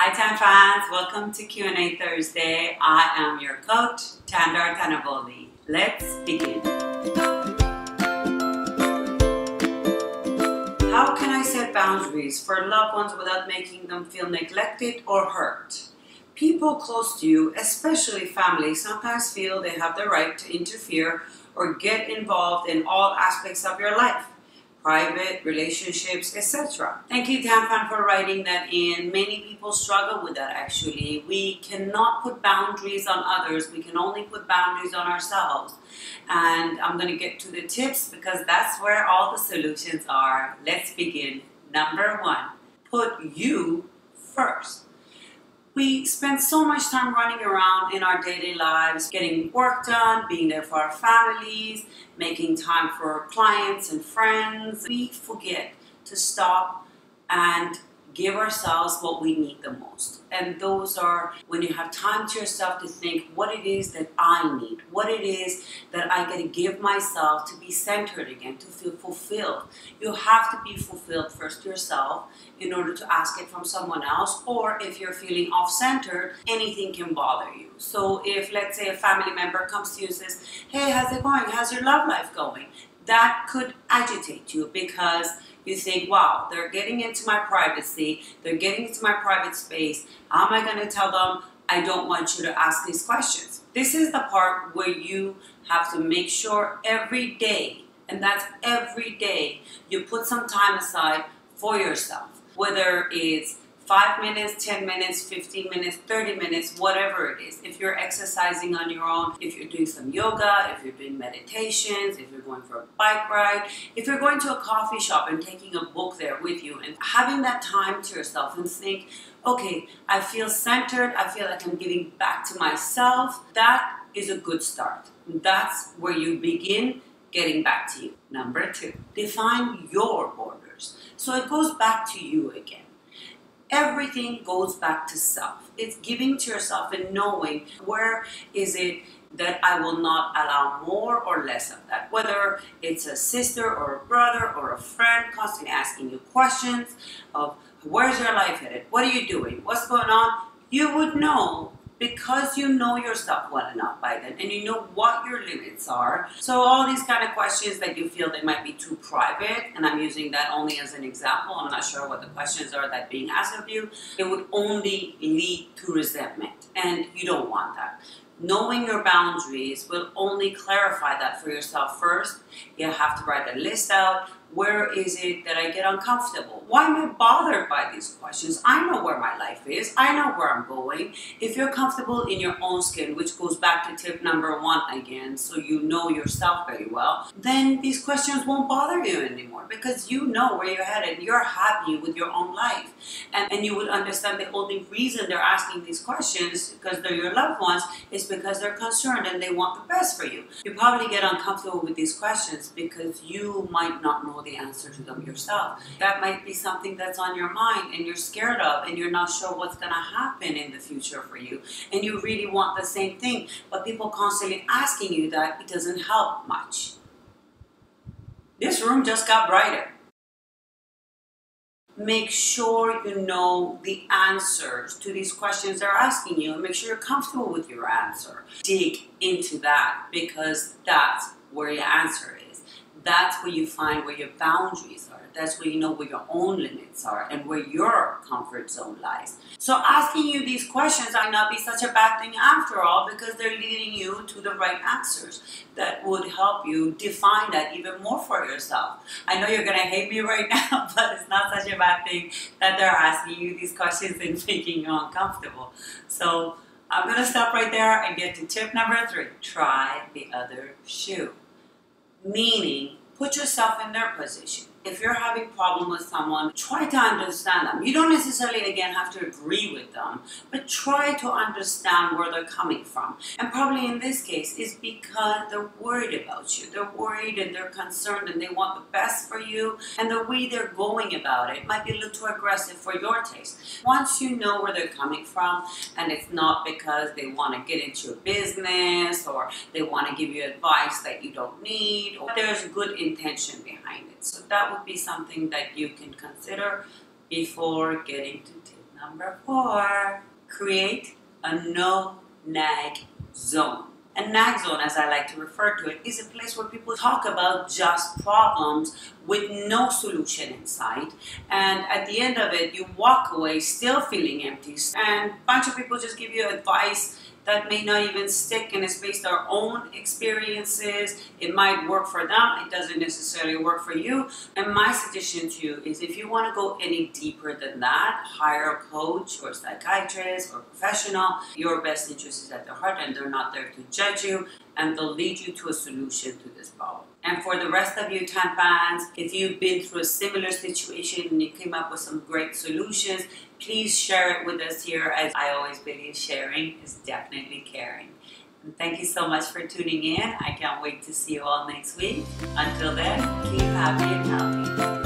Hi Tan fans, welcome to Q&A Thursday. I am your coach, Tandar. Let's begin. How can I set boundaries for loved ones without making them feel neglected or hurt? People close to you, especially family, sometimes feel they have the right to interfere or get involved in all aspects of your life. Private, relationships, etc. Thank you, Tanfan, for writing that in. Many people struggle with that actually. We cannot put boundaries on others. We can only put boundaries on ourselves. And I'm going to get to the tips because that's where all the solutions are. Let's begin. Number one, put you first. We spend so much time running around in our daily lives, getting work done, being there for our families, making time for our clients and friends. We forget to stop and give ourselves what we need the most. And those are when you have time to yourself to think what it is that I need, what it is that I got to give myself to be centered again, to feel fulfilled. You have to be fulfilled first yourself in order to ask it from someone else, or if you're feeling off-centered, anything can bother you. So if, let's say, a family member comes to you and says, hey, how's it going? How's your love life going? That could agitate you because you think, wow, they're getting into my privacy, they're getting into my private space. How am I going to tell them I don't want you to ask these questions? This is the part where you have to make sure every day, and that's every day, you put some time aside for yourself. Whether it's 5 minutes, 10 minutes, 15 minutes, 30 minutes, whatever it is. If you're exercising on your own, if you're doing some yoga, if you're doing meditations, if you're going for a bike ride, if you're going to a coffee shop and taking a book there with you and having that time to yourself and think, okay, I feel centered, I feel like I'm giving back to myself, that is a good start. That's where you begin getting back to you. Number two, define your borders. So it goes back to you again. Everything goes back to self. It's giving to yourself and knowing where is it that I will not allow more or less of that. Whether it's a sister or a brother or a friend constantly asking you questions of where's your life headed? What are you doing? What's going on? You would know because you know yourself well enough by then and you know what your limits are. So all these kind of questions that you feel they might be too private, and I'm using that only as an example, I'm not sure what the questions are that being asked of you, it would only lead to resentment, and you don't want that. Knowing your boundaries will only clarify that for yourself first. You have to write a list out. Where is it that I get uncomfortable? Why am I bothered by these questions? I know where my life is. I know where I'm going. If you're comfortable in your own skin, which goes back to tip number one again, so you know yourself very well, then these questions won't bother you anymore because you know where you're headed. You're happy with your own life. And you would understand the only reason they're asking these questions because they're your loved ones is because they're concerned and they want the best for you. You probably get uncomfortable with these questions because you might not know the answer to them yourself. That might be something that's on your mind and you're scared of and you're not sure what's going to happen in the future for you. And you really want the same thing, but people constantly asking you that, it doesn't help much. This room just got brighter. Make sure you know the answers to these questions they're asking you and make sure you're comfortable with your answer. Dig into that because that's where your answer is. That's where you find where your boundaries are. That's where you know where your own limits are and where your comfort zone lies. So asking you these questions might not be such a bad thing after all because they're leading you to the right answers that would help you define that even more for yourself. I know you're going to hate me right now, but it's not such a bad thing that they're asking you these questions and making you uncomfortable. So I'm going to stop right there and get to tip number three. Try the other shoe. Meaning, put yourself in their position. If you're having a problem with someone, try to understand them. You don't necessarily, again, have to agree with them, but try to understand where they're coming from. And probably in this case, it's because they're worried about you. They're worried and they're concerned and they want the best for you. And the way they're going about it might be a little too aggressive for your taste. Once you know where they're coming from, and it's not because they want to get into your business or they want to give you advice that you don't need, or there's good intention behind it. So that would be something that you can consider before getting to tip Number 4, create a no nag zone. A nag zone, as I like to refer to it, is a place where people talk about just problems with no solution in sight. And at the end of it, you walk away still feeling empty. And a bunch of people just give you advice that may not even stick, and it's based on their own experiences. It might work for them, it doesn't necessarily work for you. And my suggestion to you is, if you want to go any deeper than that, hire a coach or psychiatrist or professional. Your best interest is at their heart, and they're not there to judge you, and they'll lead you to a solution to this problem. And for the rest of you tampons, if you've been through a similar situation and you came up with some great solutions, please share it with us here, as I always believe sharing is definitely caring. And thank you so much for tuning in. I can't wait to see you all next week. Until then, keep happy and healthy.